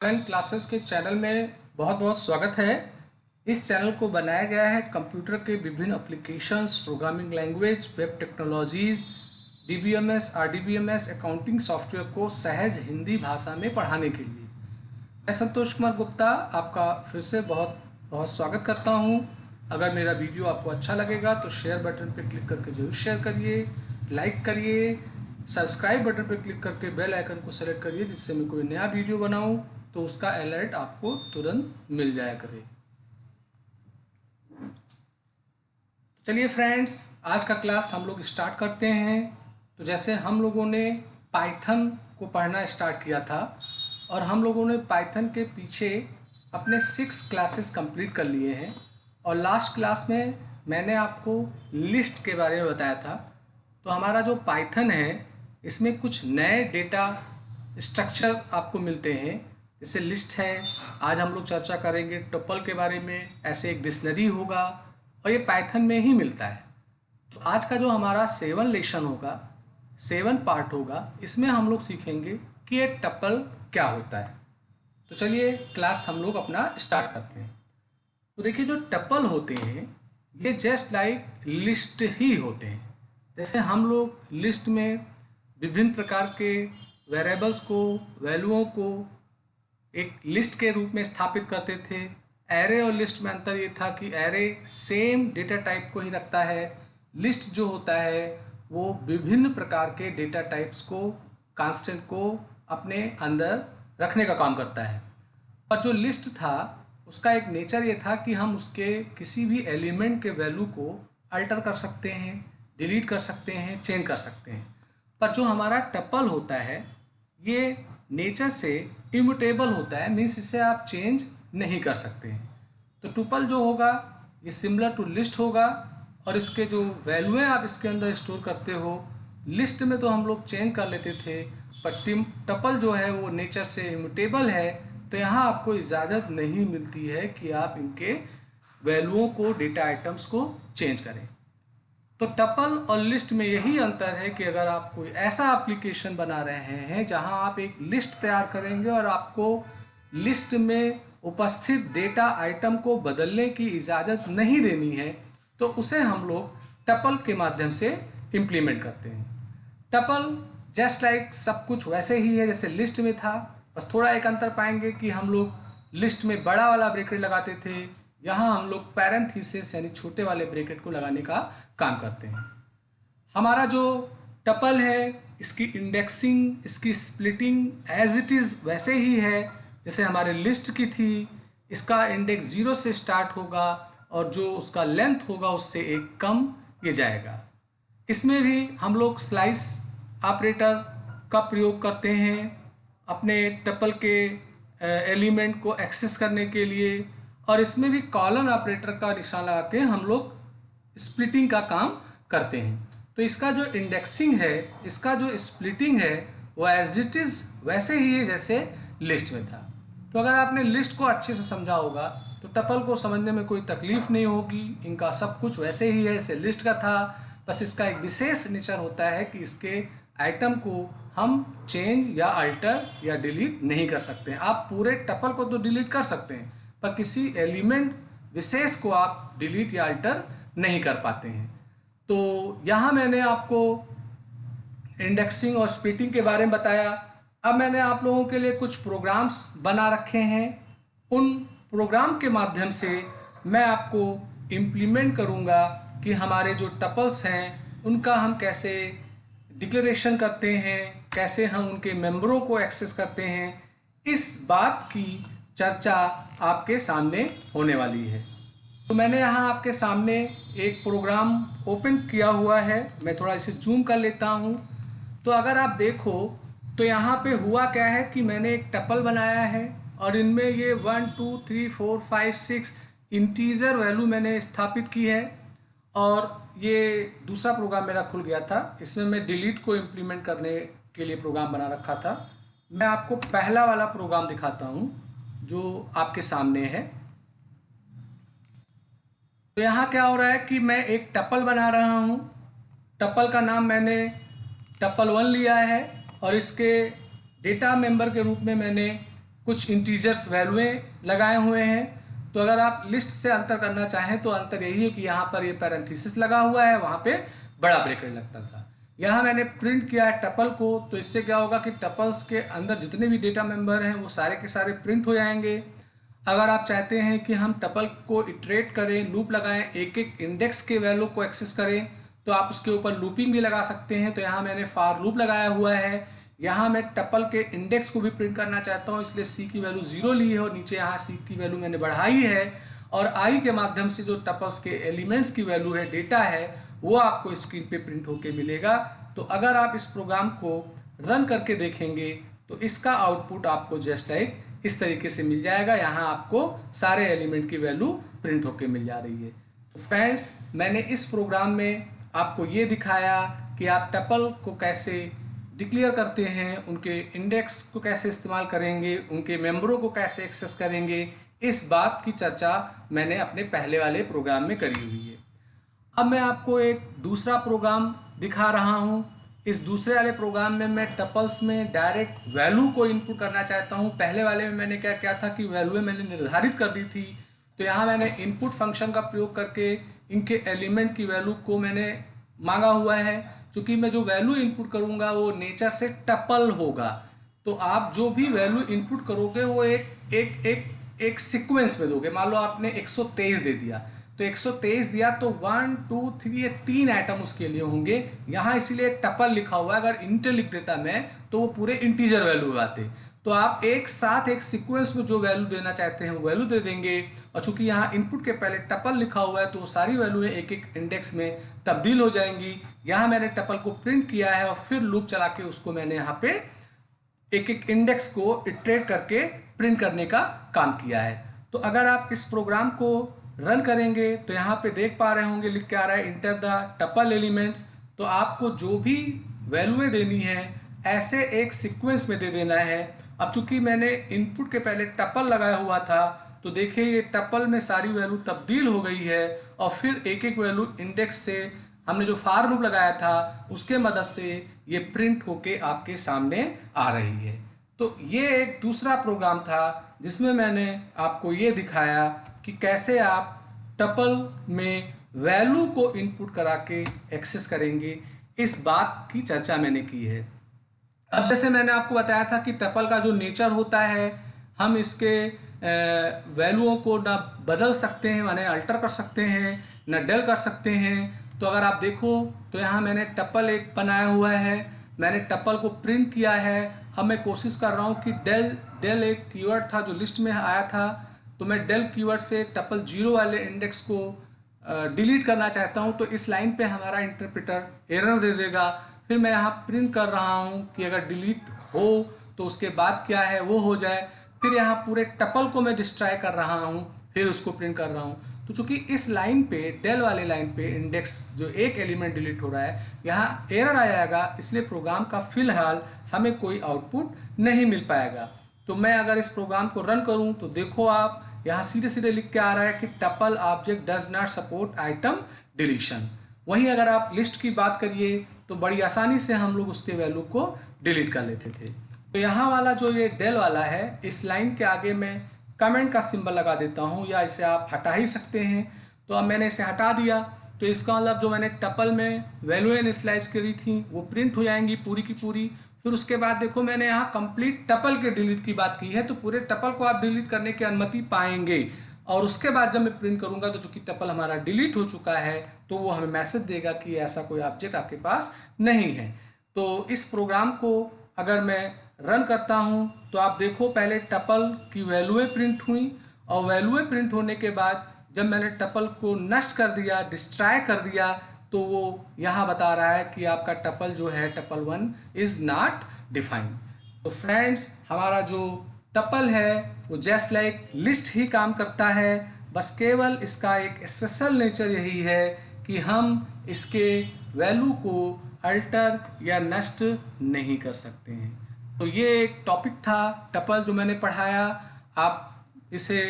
Online classes के channel में बहुत बहुत स्वागत है। इस चैनल को बनाया गया है कंप्यूटर के विभिन्न applications, programming language, web technologies, DBMS, RDBMS, accounting software को सहज हिंदी भाषा में पढ़ाने के लिए। मैं संतोष कुमार गुप्ता आपका फिर से बहुत बहुत स्वागत करता हूं। अगर मेरा वीडियो आपको अच्छा लगेगा तो शेयर बटन पर क्लिक करके जरूर शेयर करिए, लाइक करिए, सब्सक्राइब बटन पर क्लिक करके बेल आइकन को सेलेक्ट करिए, जिससे मैं कोई नया वीडियो बनाऊं तो उसका अलर्ट आपको तुरंत मिल जाया करे। चलिए फ्रेंड्स, आज का क्लास हम लोग स्टार्ट करते हैं। तो जैसे हम लोगों ने पाइथन को पढ़ना स्टार्ट किया था और हम लोगों ने पाइथन के पीछे अपने 6 क्लासेस कंप्लीट कर लिए हैं और लास्ट क्लास में मैंने आपको लिस्ट के बारे में बताया था। तो हमारा जो पाइथन है इसमें कुछ नए डेटा स्ट्रक्चर आपको मिलते हैं, जैसे लिस्ट है। आज हम लोग चर्चा करेंगे टपल के बारे में। ऐसे एक डिक्शनरी होगा और ये पाइथन में ही मिलता है। तो आज का जो हमारा 7 लेसन होगा, 7 पार्ट होगा, इसमें हम लोग सीखेंगे कि ये टपल क्या होता है। तो चलिए क्लास हम लोग अपना स्टार्ट करते हैं। तो देखिए, जो टपल होते हैं ये जस्ट लाइक लिस्ट ही होते हैं। जैसे हम लोग लिस्ट में विभिन्न प्रकार के वेरिएबल्स को, वैल्यूओं को एक लिस्ट के रूप में स्थापित करते थे। एरे और लिस्ट में अंतर ये था कि एरे सेम डेटा टाइप को ही रखता है, लिस्ट जो होता है वो विभिन्न प्रकार के डेटा टाइप्स को, कांस्टेंट को अपने अंदर रखने का काम करता है। और जो लिस्ट था उसका एक नेचर ये था कि हम उसके किसी भी एलिमेंट के वैल्यू को अल्टर कर सकते हैं, डिलीट कर सकते हैं, चेंज कर सकते हैं। पर जो हमारा टपल होता है ये नेचर से इम्यूटेबल होता है, मीन्स इसे आप चेंज नहीं कर सकते हैं। तो टुपल जो होगा ये सिमिलर टू लिस्ट होगा और इसके जो वैल्यू है आप इसके अंदर स्टोर करते हो। लिस्ट में तो हम लोग चेंज कर लेते थे, पर टपल जो है वो नेचर से इम्यूटेबल है। तो यहाँ आपको इजाज़त नहीं मिलती है कि आप इनके वैल्यूओं को, डेटा आइटम्स को चेंज करें। तो टपल और लिस्ट में यही अंतर है कि अगर आप कोई ऐसा एप्लीकेशन बना रहे हैं जहां आप एक लिस्ट तैयार करेंगे और आपको लिस्ट में उपस्थित डेटा आइटम को बदलने की इजाज़त नहीं देनी है, तो उसे हम लोग टपल के माध्यम से इम्प्लीमेंट करते हैं। टपल जस्ट लाइक सब कुछ वैसे ही है जैसे लिस्ट में था, बस थोड़ा एक अंतर पाएंगे कि हम लोग लिस्ट में बड़ा वाला ब्रैकेट लगाते थे, यहाँ हम लोग पैरेंथेसिस यानी छोटे वाले ब्रैकेट को लगाने का काम करते हैं। हमारा जो टपल है इसकी इंडेक्सिंग, इसकी स्प्लिटिंग एज इट इज़ वैसे ही है जैसे हमारे लिस्ट की थी। इसका इंडेक्स 0 से स्टार्ट होगा और जो उसका लेंथ होगा उससे एक कम ये जाएगा। इसमें भी हम लोग स्लाइस ऑपरेटर का प्रयोग करते हैं अपने टपल के एलिमेंट को एक्सेस करने के लिए, और इसमें भी कॉलन ऑपरेटर का निशान लगा के हम लोग स्प्लिटिंग का काम करते हैं। तो इसका जो इंडेक्सिंग है, इसका जो स्प्लिटिंग है वो एज इट इज़ वैसे ही है जैसे लिस्ट में था। तो अगर आपने लिस्ट को अच्छे से समझा होगा तो टपल को समझने में कोई तकलीफ नहीं होगी। इनका सब कुछ वैसे ही है जैसे लिस्ट का था, बस इसका एक विशेष नेचर होता है कि इसके आइटम को हम चेंज या अल्टर या डिलीट नहीं कर सकते हैं। आप पूरे टपल को तो डिलीट कर सकते हैं पर किसी एलिमेंट विशेष को आप डिलीट या अल्टर नहीं कर पाते हैं। तो यहाँ मैंने आपको इंडेक्सिंग और स्प्लिटिंग के बारे में बताया। अब मैंने आप लोगों के लिए कुछ प्रोग्राम्स बना रखे हैं। उन प्रोग्राम के माध्यम से मैं आपको इम्प्लीमेंट करूँगा कि हमारे जो टपल्स हैं उनका हम कैसे डिक्लेरेशन करते हैं, कैसे हम उनके मेंबरों को एक्सेस करते हैं। इस बात की चर्चा आपके सामने होने वाली है। तो मैंने यहाँ आपके सामने एक प्रोग्राम ओपन किया हुआ है। मैं थोड़ा इसे जूम कर लेता हूँ। तो अगर आप देखो तो यहाँ पे हुआ क्या है कि मैंने एक टपल बनाया है और इनमें ये 1 2 3 4 5 6 इंटीजर वैल्यू मैंने स्थापित की है। और ये दूसरा प्रोग्राम मेरा खुल गया था, इसमें मैं डिलीट को इम्प्लीमेंट करने के लिए प्रोग्राम बना रखा था। मैं आपको पहला वाला प्रोग्राम दिखाता हूँ जो आपके सामने है। तो यहाँ क्या हो रहा है कि मैं एक टपल बना रहा हूँ। टपल का नाम मैंने टपल 1 लिया है और इसके डेटा मेंबर के रूप में मैंने कुछ इंटीजर्स वैल्यूएं लगाए हुए हैं। तो अगर आप लिस्ट से अंतर करना चाहें तो अंतर यही है कि यहाँ पर ये पैरेंथेसिस लगा हुआ है, वहाँ पे बड़ा ब्रैकेट लगता था। यहाँ मैंने प्रिंट किया है टपल को, तो इससे क्या होगा कि टपल्स के अंदर जितने भी डेटा मेंबर हैं वो सारे के सारे प्रिंट हो जाएंगे। अगर आप चाहते हैं कि हम टपल को इटरेट करें, लूप लगाएं, एक एक इंडेक्स के वैल्यू को एक्सेस करें, तो आप उसके ऊपर लूपिंग भी लगा सकते हैं। तो यहाँ मैंने फॉर लूप लगाया हुआ है। यहाँ मैं टपल के इंडेक्स को भी प्रिंट करना चाहता हूँ, इसलिए सी की वैल्यू 0 ली है और नीचे यहाँ सी की वैल्यू मैंने बढ़ाई है। और आई के माध्यम से जो टपल्स के एलिमेंट्स की वैल्यू है, डेटा है, वो आपको स्क्रीन पे प्रिंट होके मिलेगा। तो अगर आप इस प्रोग्राम को रन करके देखेंगे तो इसका आउटपुट आपको जस्ट लाइक इस तरीके से मिल जाएगा। यहाँ आपको सारे एलिमेंट की वैल्यू प्रिंट होके मिल जा रही है। तो फ्रेंड्स, मैंने इस प्रोग्राम में आपको ये दिखाया कि आप टपल को कैसे डिक्लेयर करते हैं, उनके इंडेक्स को कैसे इस्तेमाल करेंगे, उनके मेंबरों को कैसे एक्सेस करेंगे। इस बात की चर्चा मैंने अपने पहले वाले प्रोग्राम में करी हुई है। अब मैं आपको एक दूसरा प्रोग्राम दिखा रहा हूँ। इस दूसरे वाले प्रोग्राम में मैं टपल्स में डायरेक्ट वैल्यू को इनपुट करना चाहता हूँ। पहले वाले में मैंने क्या किया था कि वैल्यू मैंने निर्धारित कर दी थी। तो यहाँ मैंने इनपुट फंक्शन का प्रयोग करके इनके एलिमेंट की वैल्यू को मैंने मांगा हुआ है। क्योंकि मैं जो वैल्यू इनपुट करूँगा वो नेचर से टपल होगा। तो आप जो भी वैल्यू इनपुट करोगे वो एक सीक्वेंस में दोगे। मान लो आपने 123 दे दिया, तो 123 दिया तो 1 2 3 ये 3 आइटम उसके लिए होंगे। यहाँ इसीलिए टपल लिखा हुआ है। अगर इंटर लिख देता मैं तो वो पूरे इंटीजर वैल्यू आते। तो आप एक साथ एक सीक्वेंस में जो वैल्यू देना चाहते हैं वो वैल्यू दे देंगे। और चूंकि यहाँ इनपुट के पहले टपल लिखा हुआ है तो सारी वैल्यूएं एक एक इंडेक्स में तब्दील हो जाएंगी। यहाँ मैंने टपल को प्रिंट किया है और फिर लूप चला के उसको मैंने यहाँ पे एक एक इंडेक्स को इटरेट करके प्रिंट करने का काम किया है। तो अगर आप इस प्रोग्राम को रन करेंगे तो यहाँ पे देख पा रहे होंगे लिख के आ रहा है इंटर द टपल एलिमेंट्स। तो आपको जो भी वैल्यूएं देनी है ऐसे एक सीक्वेंस में दे देना है। अब चूंकि मैंने इनपुट के पहले टपल लगाया हुआ था तो देखिए ये टपल में सारी वैल्यू तब्दील हो गई है और फिर एक एक वैल्यू इंडेक्स से हमने जो फॉर लूप लगाया था उसके मदद से ये प्रिंट होके आपके सामने आ रही है। तो ये एक दूसरा प्रोग्राम था जिसमें मैंने आपको ये दिखाया कि कैसे आप टपल में वैल्यू को इनपुट करा के एक्सेस करेंगे। इस बात की चर्चा मैंने की है। अब जैसे मैंने आपको बताया था कि टपल का जो नेचर होता है, हम इसके वैल्यूओं को ना बदल सकते हैं, माने अल्टर कर सकते हैं, ना डेल कर सकते हैं। तो अगर आप देखो तो यहाँ मैंने टपल एक बनाया हुआ है, मैंने टपल को प्रिंट किया है। अब मैं कोशिश कर रहा हूँ कि डेल एक कीवर्ड था जो लिस्ट में आया था, तो मैं डेल कीवर्ड से टपल 0 वाले इंडेक्स को डिलीट करना चाहता हूँ। तो इस लाइन पे हमारा इंटरप्रेटर एरर दे देगा। फिर मैं यहाँ प्रिंट कर रहा हूँ कि अगर डिलीट हो तो उसके बाद क्या है वो हो जाए। फिर यहाँ पूरे टपल को मैं डिस्ट्रॉय कर रहा हूँ, फिर उसको प्रिंट कर रहा हूँ। तो चूंकि इस लाइन पे डेल वाले लाइन पे इंडेक्स जो एक एलिमेंट डिलीट हो रहा है, यहाँ एरर आ जाएगा, इसलिए प्रोग्राम का फिलहाल हमें कोई आउटपुट नहीं मिल पाएगा। तो मैं अगर इस प्रोग्राम को रन करूँ तो देखो आप यहाँ सीधे सीधे लिख के आ रहा है कि tuple object does not support item deletion. वहीं अगर आप लिस्ट की बात करिए तो बड़ी आसानी से हम लोग उसके वैल्यू को डिलीट कर लेते थे। तो यहाँ वाला जो ये डेल वाला है, इस लाइन के आगे मैं कमेंट का सिंबल लगा देता हूँ, या इसे आप हटा ही सकते हैं। तो अब मैंने इसे हटा दिया तो इसका मतलब जो मैंने टपल में वैल्यू इनिशियलाइज करी थी वो प्रिंट हो जाएंगी पूरी की पूरी। फिर उसके बाद देखो मैंने यहाँ कंप्लीट टपल के डिलीट की बात की है, तो पूरे टपल को आप डिलीट करने की अनुमति पाएंगे। और उसके बाद जब मैं प्रिंट करूंगा तो चूंकि टपल हमारा डिलीट हो चुका है तो वो हमें मैसेज देगा कि ऐसा कोई ऑब्जेक्ट आपके पास नहीं है। तो इस प्रोग्राम को अगर मैं रन करता हूं तो आप देखो पहले टपल की वैल्यूएं प्रिंट हुई और वैल्यूएं प्रिंट होने के बाद जब मैंने टपल को नष्ट कर दिया, डिस्ट्रॉय कर दिया, तो वो यहाँ बता रहा है कि आपका टपल जो है टपल 1 इज नॉट डिफाइंड। तो फ्रेंड्स, हमारा जो टपल है वो जस्ट लाइक लिस्ट ही काम करता है, बस केवल इसका एक स्पेशल नेचर यही है कि हम इसके वैल्यू को अल्टर या नष्ट नहीं कर सकते हैं। तो ये एक टॉपिक था टपल जो मैंने पढ़ाया। आप इसे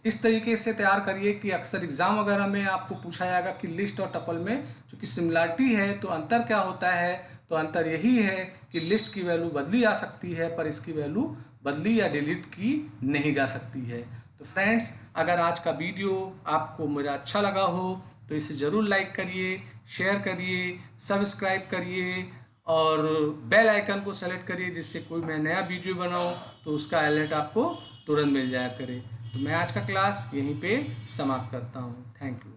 इस तरीके से तैयार करिए कि अक्सर एग्जाम वगैरह में आपको पूछा जाएगा कि लिस्ट और टपल में चूँकि सिमिलरिटी है तो अंतर क्या होता है। तो अंतर यही है कि लिस्ट की वैल्यू बदली जा सकती है पर इसकी वैल्यू बदली या डिलीट की नहीं जा सकती है। तो फ्रेंड्स, अगर आज का वीडियो आपको मेरा अच्छा लगा हो तो इसे ज़रूर लाइक करिए, शेयर करिए, सब्सक्राइब करिए और बेल आइकन को सेलेक्ट करिए, जिससे कोई मैं नया वीडियो बनाऊं तो उसका अलर्ट आपको तुरंत मिल जाया करे। तो मैं आज का क्लास यहीं पे समाप्त करता हूं। Thank you.